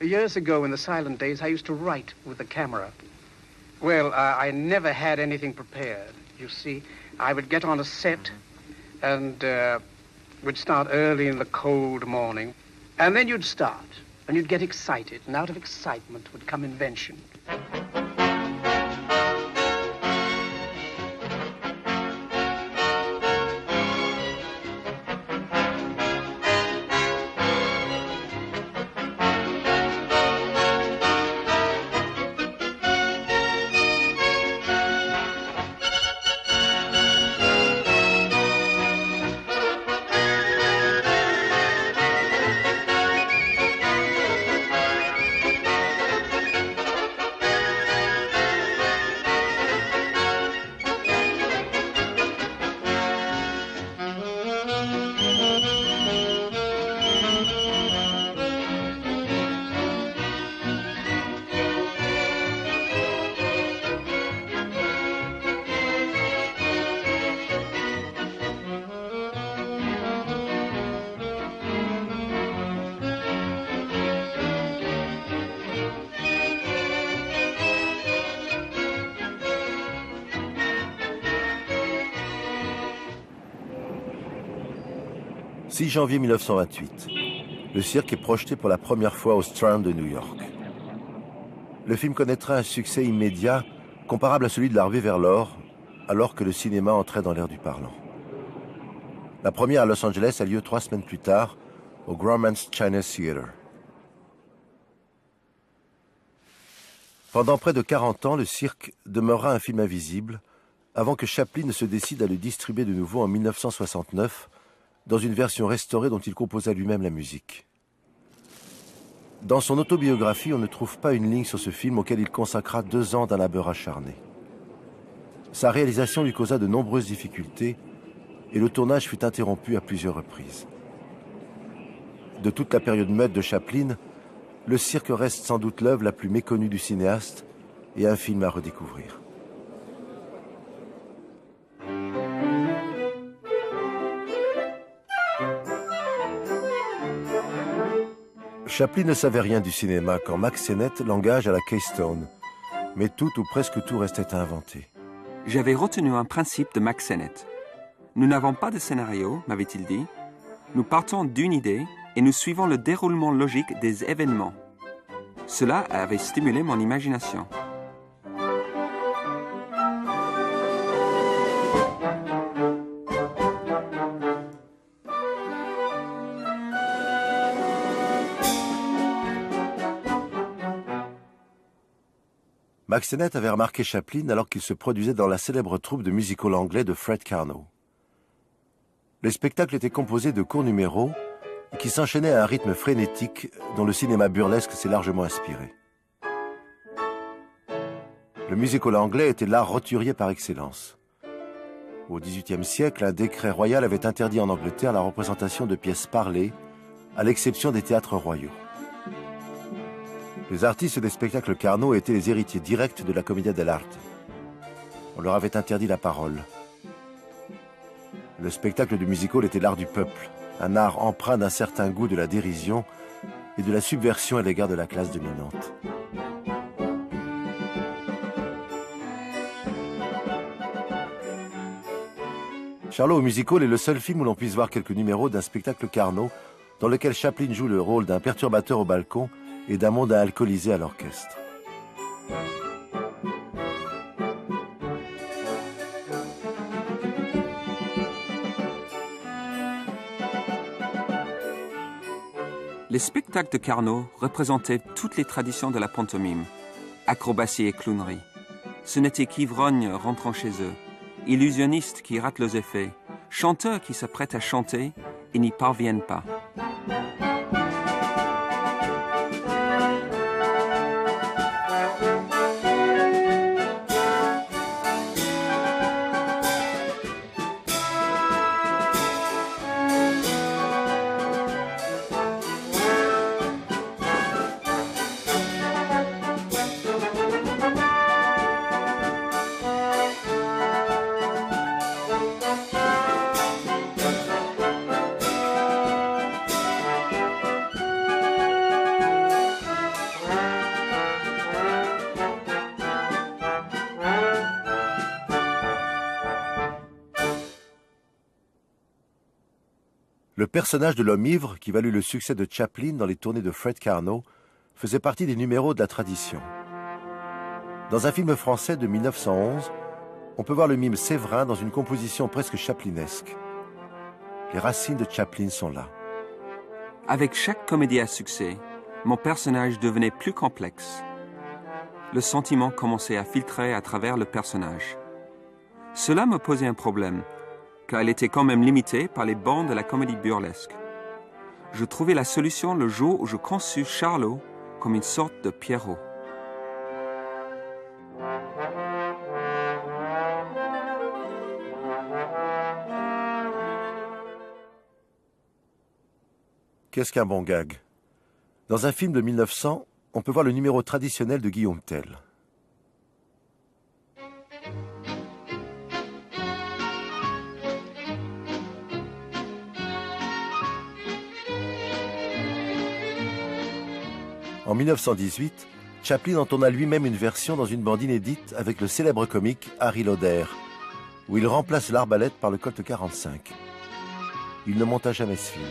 Years ago, in the silent days, I used to write with the camera. Well, I never had anything prepared. You see, I would get on a set and would start early in the cold morning. And then you'd start, and you'd get excited, and out of excitement would come invention. « 6 janvier 1928. Le cirque est projeté pour la première fois au Strand de New York. Le film connaîtra un succès immédiat comparable à celui de La Ruée vers l'or, alors que le cinéma entrait dans l'ère du parlant. La première à Los Angeles a lieu 3 semaines plus tard au Grauman's China Theatre. Pendant près de 40 ans, le cirque demeurera un film invisible avant que Chaplin ne se décide à le distribuer de nouveau en 1969 dans une version restaurée dont il composa lui-même la musique. Dans son autobiographie, on ne trouve pas une ligne sur ce film auquel il consacra 2 ans d'un labeur acharné. Sa réalisation lui causa de nombreuses difficultés et le tournage fut interrompu à plusieurs reprises. De toute la période muette de Chaplin, le cirque reste sans doute l'œuvre la plus méconnue du cinéaste et un film à redécouvrir. Chaplin ne savait rien du cinéma quand Mack Sennett l'engage à la Keystone, mais tout ou presque tout restait à inventer. J'avais retenu un principe de Mack Sennett. Nous n'avons pas de scénario, m'avait-il dit. Nous partons d'une idée et nous suivons le déroulement logique des événements. Cela avait stimulé mon imagination. Mack Sennett avait remarqué Chaplin alors qu'il se produisait dans la célèbre troupe de musical anglais de Fred Karno. Le spectacle était composé de courts numéros qui s'enchaînaient à un rythme frénétique dont le cinéma burlesque s'est largement inspiré. Le musical anglais était l'art roturier par excellence. Au XVIIIe siècle, un décret royal avait interdit en Angleterre la représentation de pièces parlées, à l'exception des théâtres royaux. Les artistes des spectacles Karno étaient les héritiers directs de la commedia dell'arte. On leur avait interdit la parole. Le spectacle du musical était l'art du peuple, un art empreint d'un certain goût de la dérision et de la subversion à l'égard de la classe dominante. Charlot au musical est le seul film où l'on puisse voir quelques numéros d'un spectacle Karno dans lequel Chaplin joue le rôle d'un perturbateur au balcon et d'un mondain alcoolisé à l'orchestre. Les spectacles de Karno représentaient toutes les traditions de la pantomime, acrobatie et clownerie. Ce n'était qu'ivrognes rentrant chez eux, illusionnistes qui ratent leurs effets, chanteurs qui s'apprêtent à chanter et n'y parviennent pas. Le personnage de l'homme ivre, qui valut le succès de Chaplin dans les tournées de Fred Karno, faisait partie des numéros de la tradition. Dans un film français de 1911, on peut voir le mime Séverin dans une composition presque chaplinesque. Les racines de Chaplin sont là. Avec chaque comédie à succès, mon personnage devenait plus complexe. Le sentiment commençait à filtrer à travers le personnage. Cela me posait un problème, car il était quand même limité par les bornes de la comédie burlesque. Je trouvais la solution le jour où je conçus Charlot comme une sorte de Pierrot. Qu'est-ce qu'un bon gag? Dans un film de 1900, on peut voir le numéro traditionnel de Guillaume Tell. En 1918, Chaplin en tourna lui-même une version dans une bande inédite avec le célèbre comique Harry Lauder, où il remplace l'arbalète par le Colt 45. Il ne monta jamais ce film.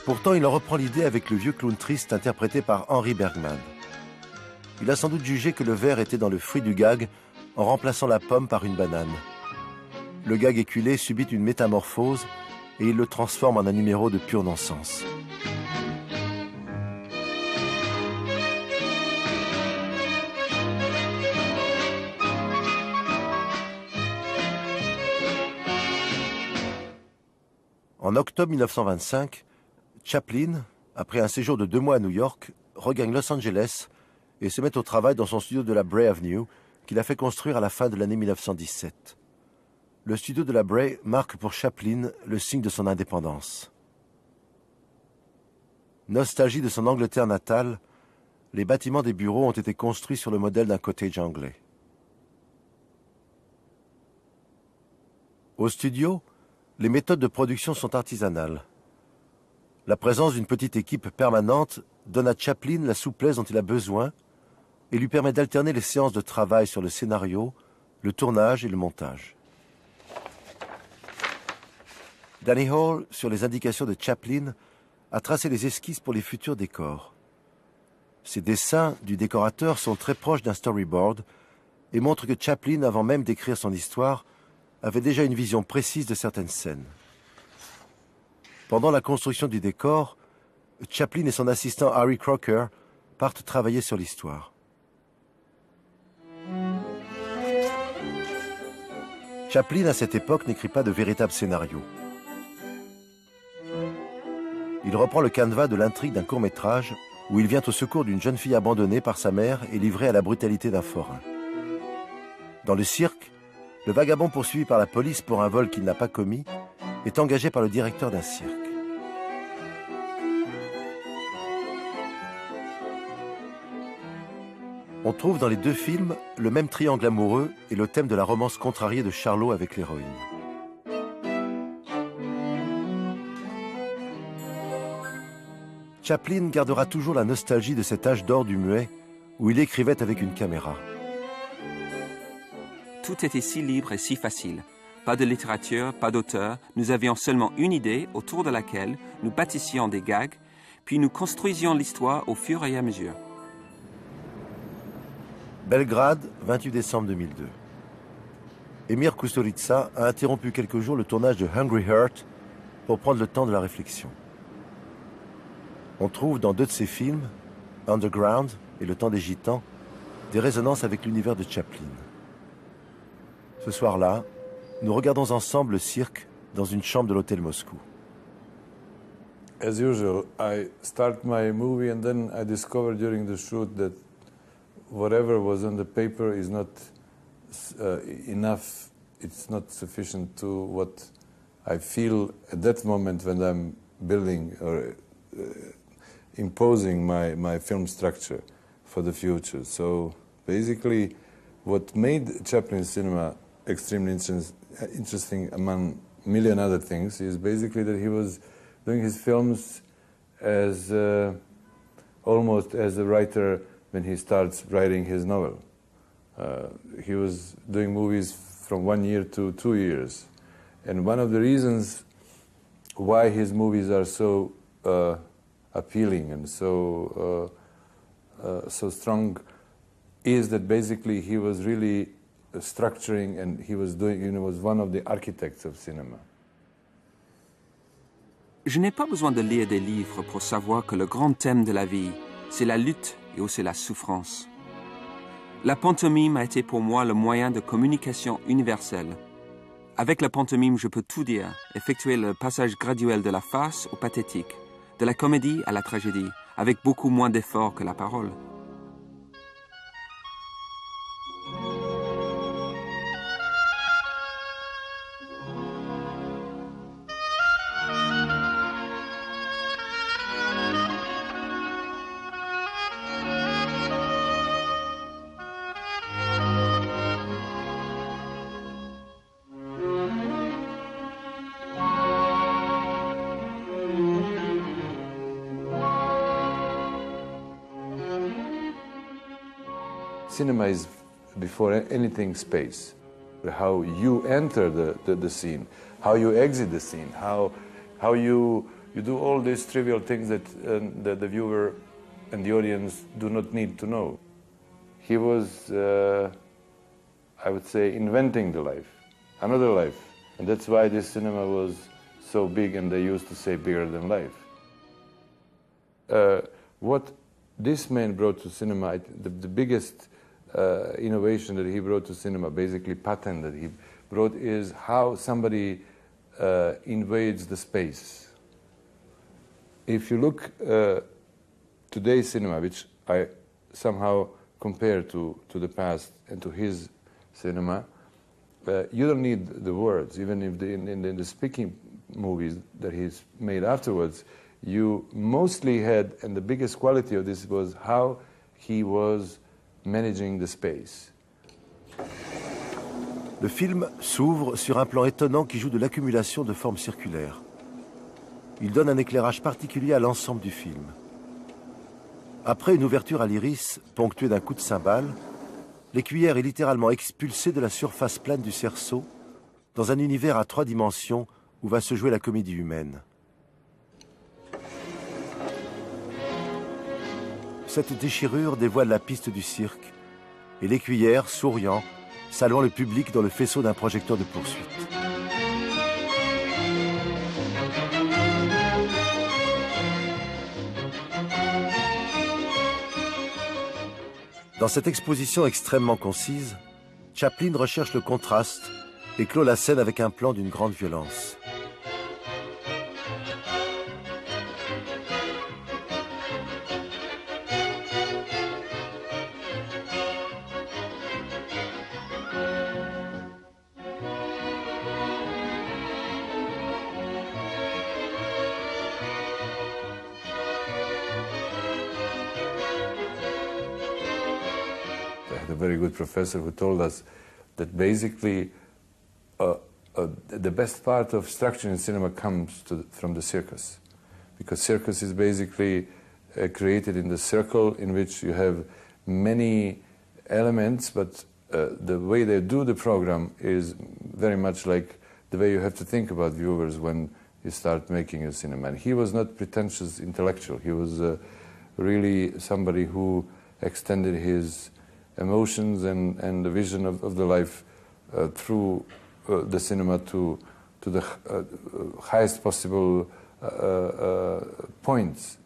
Pourtant, il en reprend l'idée avec le vieux clown triste interprété par Henry Bergman. Il a sans doute jugé que le verre était dans le fruit du gag en remplaçant la pomme par une banane. Le gag éculé subit une métamorphose et il le transforme en un numéro de pur non-sens. En octobre 1925, Chaplin, après un séjour de 2 mois à New York, regagne Los Angeles et se met au travail dans son studio de la Bray Avenue, qu'il a fait construire à la fin de l'année 1917. Le studio de la Bray marque pour Chaplin le signe de son indépendance. Nostalgie de son Angleterre natale, les bâtiments des bureaux ont été construits sur le modèle d'un cottage anglais. Au studio, les méthodes de production sont artisanales. La présence d'une petite équipe permanente donne à Chaplin la souplesse dont il a besoin et lui permet d'alterner les séances de travail sur le scénario, le tournage et le montage. Danny Hall, sur les indications de Chaplin, a tracé les esquisses pour les futurs décors. Ces dessins du décorateur sont très proches d'un storyboard et montrent que Chaplin, avant même d'écrire son histoire, avait déjà une vision précise de certaines scènes. Pendant la construction du décor, Chaplin et son assistant Harry Crocker partent travailler sur l'histoire. Chaplin, à cette époque, n'écrit pas de véritable scénario. Il reprend le canevas de l'intrigue d'un court-métrage où il vient au secours d'une jeune fille abandonnée par sa mère et livrée à la brutalité d'un forain. Dans le cirque, le vagabond poursuivi par la police pour un vol qu'il n'a pas commis est engagé par le directeur d'un cirque. On trouve dans les 2 films le même triangle amoureux et le thème de la romance contrariée de Charlot avec l'héroïne. Chaplin gardera toujours la nostalgie de cet âge d'or du muet où il écrivait avec une caméra. Tout était si libre et si facile. Pas de littérature, pas d'auteur. Nous avions seulement une idée autour de laquelle nous bâtissions des gags, puis nous construisions l'histoire au fur et à mesure. Belgrade, 28 décembre 2002. Emir Kusturica a interrompu quelques jours le tournage de Hungry Heart pour prendre le temps de la réflexion. On trouve dans 2 de ses films, Underground et Le Temps des Gitans, des résonances avec l'univers de Chaplin. Ce soir-là, nous regardons ensemble le cirque dans une chambre de l'hôtel Moscou. As usual, I start my movie and then I discover during the shoot that whatever was on the paper is not enough, it's not sufficient to what I feel at that moment when I'm building or imposing my film structure for the future. So basically, what made Chaplin cinema extremely interesting among a million other things is basically that he was doing his films as almost as a writer when he starts writing his novel. He was doing movies from 1 year to 2 years. And one of the reasons why his movies are so appealing and so strong is that basically he was really structuring, and he was was one of the architects of cinema. Je n'ai pas besoin de lire des livres pour savoir que le grand thème de la vie, c'est la lutte et aussi la souffrance. La pantomime a été pour moi le moyen de communication universelle. Avec la pantomime, je peux tout dire, effectuer le passage graduel de la farce au pathétique, de la comédie à la tragédie, avec beaucoup moins d'efforts que la parole. Cinema is, before anything, space. How you enter the scene, how you exit the scene, how you do all these trivial things that the viewer and the audience do not need to know. He was, I would say, inventing the life, another life. And that's why this cinema was so big, and they used to say bigger than life. What this man brought to cinema, the biggest innovation that he brought to cinema, basically patent that he brought, is how somebody invades the space. If you look today's cinema, which I somehow compare to the past and to his cinema, you don't need the words. Even if in the speaking movies that he's made afterwards, you mostly had, and the biggest quality of this was how he was managing the space. Le film s'ouvre sur un plan étonnant qui joue de l'accumulation de formes circulaires. Il donne un éclairage particulier à l'ensemble du film. Après une ouverture à l'iris ponctuée d'un coup de cymbale, l'écuyère est littéralement expulsée de la surface plane du cerceau dans un univers à 3 dimensions où va se jouer la comédie humaine. Cette déchirure dévoile la piste du cirque et l'écuyère, souriant, saluant le public dans le faisceau d'un projecteur de poursuite. Dans cette exposition extrêmement concise, Chaplin recherche le contraste et clôt la scène avec un plan d'une grande violence. A very good professor who told us that basically the best part of structure in cinema comes from the circus, because circus is basically created in the circle in which you have many elements, but the way they do the program is very much like the way you have to think about viewers when you start making a cinema. And he was not pretentious intellectual. He was really somebody who extended his emotions and the vision of the life through the cinema to the highest possible points.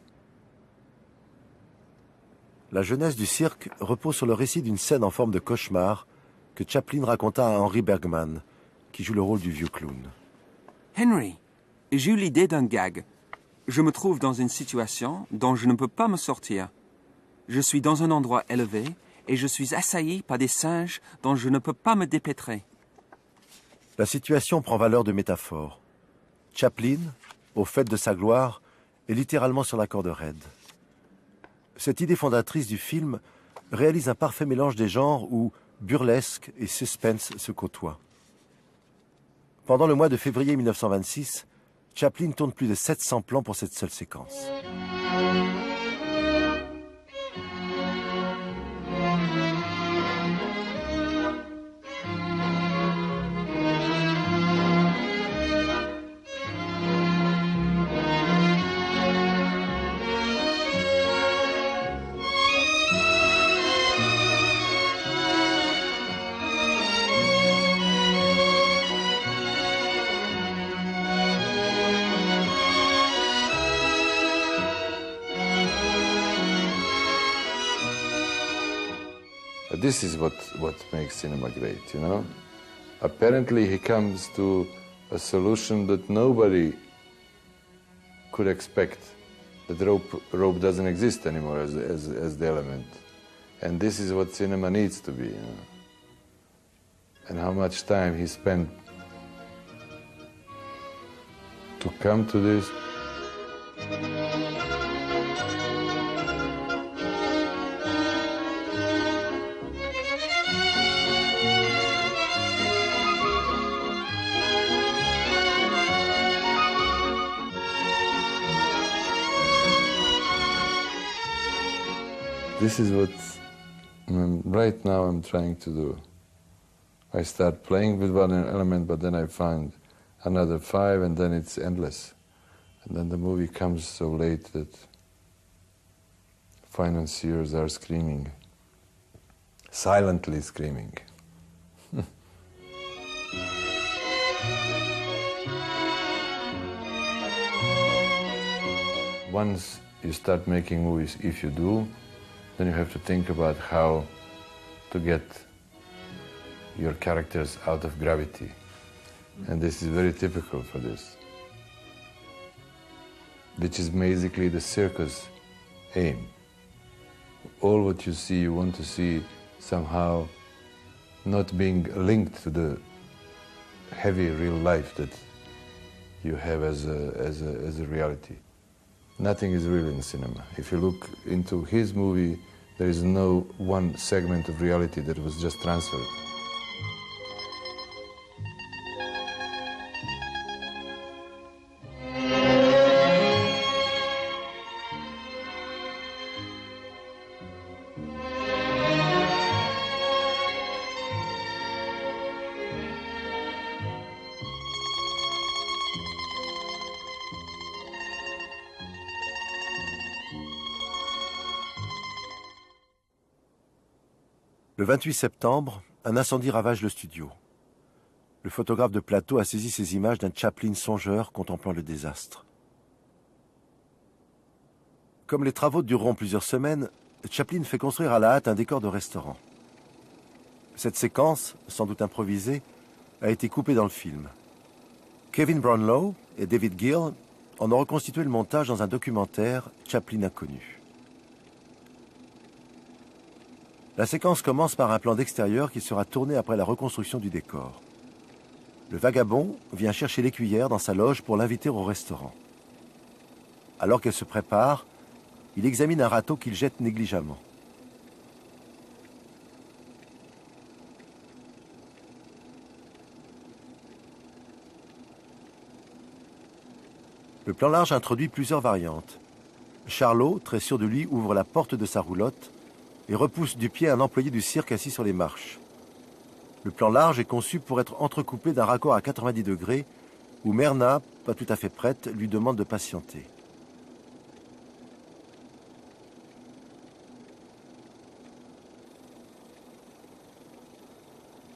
La jeunesse du cirque repose sur le récit d'une scène en forme de cauchemar que Chaplin raconta à Henry Bergman, qui joue le rôle du vieux clown. Henry, j'ai eu l'idée d'un gag. Je me trouve dans une situation dont je ne peux pas me sortir. Je suis dans un endroit élevé et je suis assailli par des singes dont je ne peux pas me dépêtrer. La situation prend valeur de métaphore. Chaplin, au fait de sa gloire, est littéralement sur la corde raide. Cette idée fondatrice du film réalise un parfait mélange des genres où burlesque et suspense se côtoient. Pendant le mois de février 1926, Chaplin tourne plus de 700 plans pour cette seule séquence. this is what makes cinema great, you know? Apparently he comes to a solution that nobody could expect, that rope doesn't exist anymore as the element. And this is what cinema needs to be, you know? And how much time he spent to come to this. This is what right now I'm trying to do. I start playing with one element, but then I find another 5, and then it's endless. And then the movie comes so late that financiers are screaming, silently screaming. Once you start making movies, if you do, then you have to think about how to get your characters out of gravity. And this is very typical for this, which is basically the circus aim. All what you see, you want to see somehow not being linked to the heavy real life that you have as a reality. Nothing is real in cinema. If you look into his movie, there is no one segment of reality that was just transferred. Le 28 septembre, un incendie ravage le studio. Le photographe de plateau a saisi ces images d'un Chaplin songeur contemplant le désastre. Comme les travaux dureront plusieurs semaines, Chaplin fait construire à la hâte un décor de restaurant. Cette séquence, sans doute improvisée, a été coupée dans le film. Kevin Brownlow et David Gill en ont reconstitué le montage dans un documentaire Chaplin Inconnu. La séquence commence par un plan d'extérieur qui sera tourné après la reconstruction du décor. Le vagabond vient chercher l'écuyère dans sa loge pour l'inviter au restaurant. Alors qu'elle se prépare, il examine un râteau qu'il jette négligemment. Le plan large introduit plusieurs variantes. Charlot, très sûr de lui, ouvre la porte de sa roulotte et repousse du pied un employé du cirque assis sur les marches. Le plan large est conçu pour être entrecoupé d'un raccord à 90 degrés où Myrna, pas tout à fait prête, lui demande de patienter.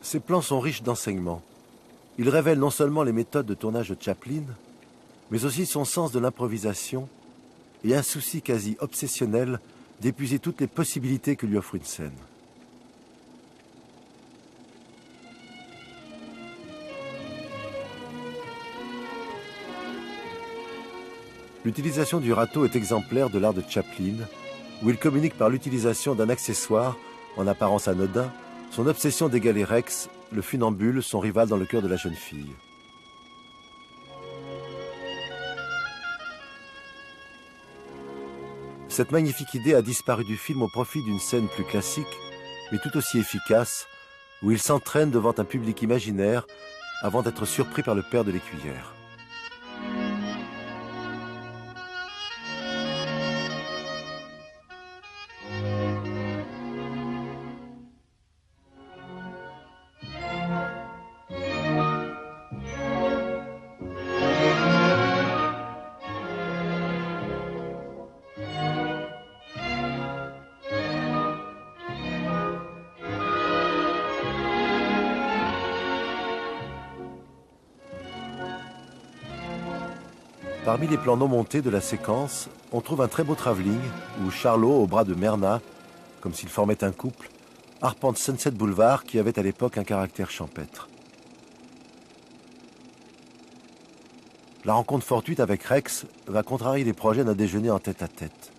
Ces plans sont riches d'enseignements. Ils révèlent non seulement les méthodes de tournage de Chaplin, mais aussi son sens de l'improvisation et un souci quasi obsessionnel d'épuiser toutes les possibilités que lui offre une scène. L'utilisation du râteau est exemplaire de l'art de Chaplin, où il communique par l'utilisation d'un accessoire, en apparence anodin, son obsession d'égaler Rex, le funambule, son rival dans le cœur de la jeune fille. Cette magnifique idée a disparu du film au profit d'une scène plus classique, mais tout aussi efficace, où il s'entraîne devant un public imaginaire avant d'être surpris par le père de l'écuyère. Parmi les plans non montés de la séquence, on trouve un très beau travelling où Charlot, au bras de Myrna, comme s'ils formaient un couple, arpente Sunset Boulevard qui avait à l'époque un caractère champêtre. La rencontre fortuite avec Rex va contrarier les projets d'un déjeuner en tête-à-tête.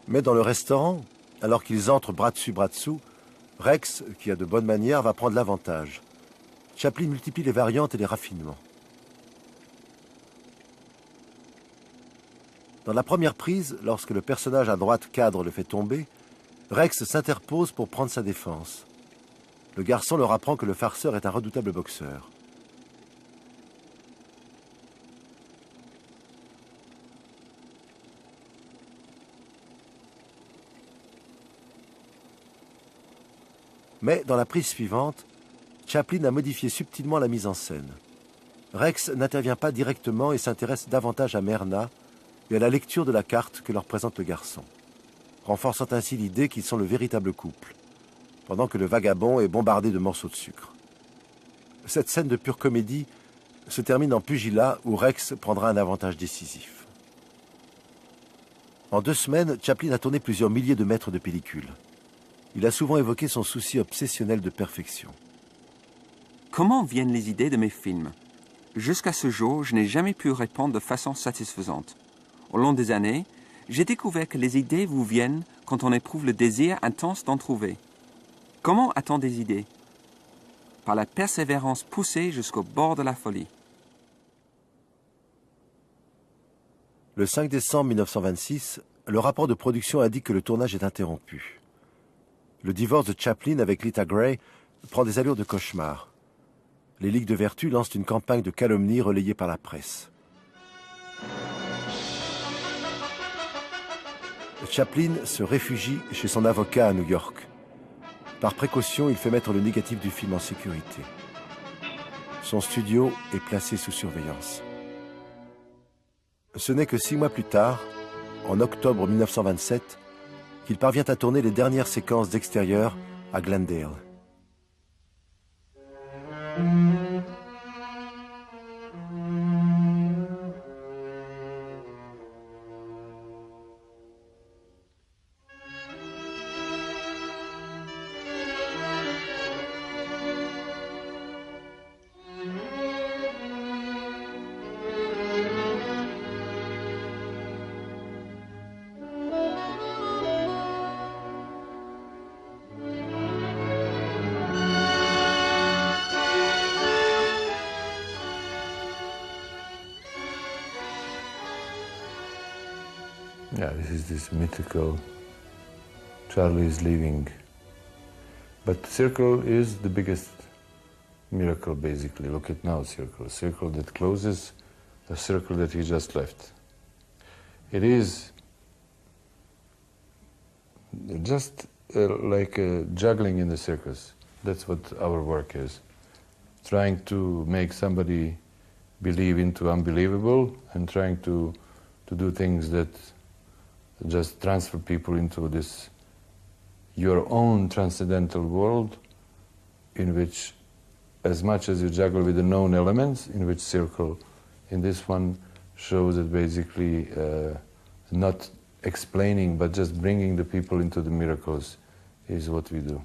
Mais dans le restaurant, alors qu'ils entrent bras dessous, Rex, qui a de bonnes manières, va prendre l'avantage. Chaplin multiplie les variantes et les raffinements. Dans la première prise, lorsque le personnage à droite cadre le fait tomber, Rex s'interpose pour prendre sa défense. Le garçon leur apprend que le farceur est un redoutable boxeur. Mais dans la prise suivante, Chaplin a modifié subtilement la mise en scène. Rex n'intervient pas directement et s'intéresse davantage à Myrna et à la lecture de la carte que leur présente le garçon, renforçant ainsi l'idée qu'ils sont le véritable couple, pendant que le vagabond est bombardé de morceaux de sucre. Cette scène de pure comédie se termine en pugilat où Rex prendra un avantage décisif. En 2 semaines, Chaplin a tourné plusieurs milliers de mètres de pellicule. Il a souvent évoqué son souci obsessionnel de perfection. Comment viennent les idées de mes films? Jusqu'à ce jour, je n'ai jamais pu répondre de façon satisfaisante. Au long des années, j'ai découvert que les idées vous viennent quand on éprouve le désir intense d'en trouver. Comment a-t-on des idées? Par la persévérance poussée jusqu'au bord de la folie. Le 5 décembre 1926, le rapport de production indique que le tournage est interrompu. Le divorce de Chaplin avec Lita Grey prend des allures de cauchemar. Les Ligues de Vertu lancent une campagne de calomnie relayée par la presse. Chaplin se réfugie chez son avocat à New York. Par précaution, il fait mettre le négatif du film en sécurité. Son studio est placé sous surveillance. Ce n'est que 6 mois plus tard, en octobre 1927, qu'il parvient à tourner les dernières séquences d'extérieur à Glendale. Yeah, this is this mythical Charlie is leaving. But Circle is the biggest miracle, basically. Look at now, Circle. A circle that closes, a circle that he just left. It is just like juggling in the circus. That's what our work is. Trying to make somebody believe into unbelievable and trying to do things that just transfer people into this your own transcendental world in which, as much as you juggle with the known elements, in which Circle in this one shows that basically not explaining but just bringing the people into the miracles is what we do.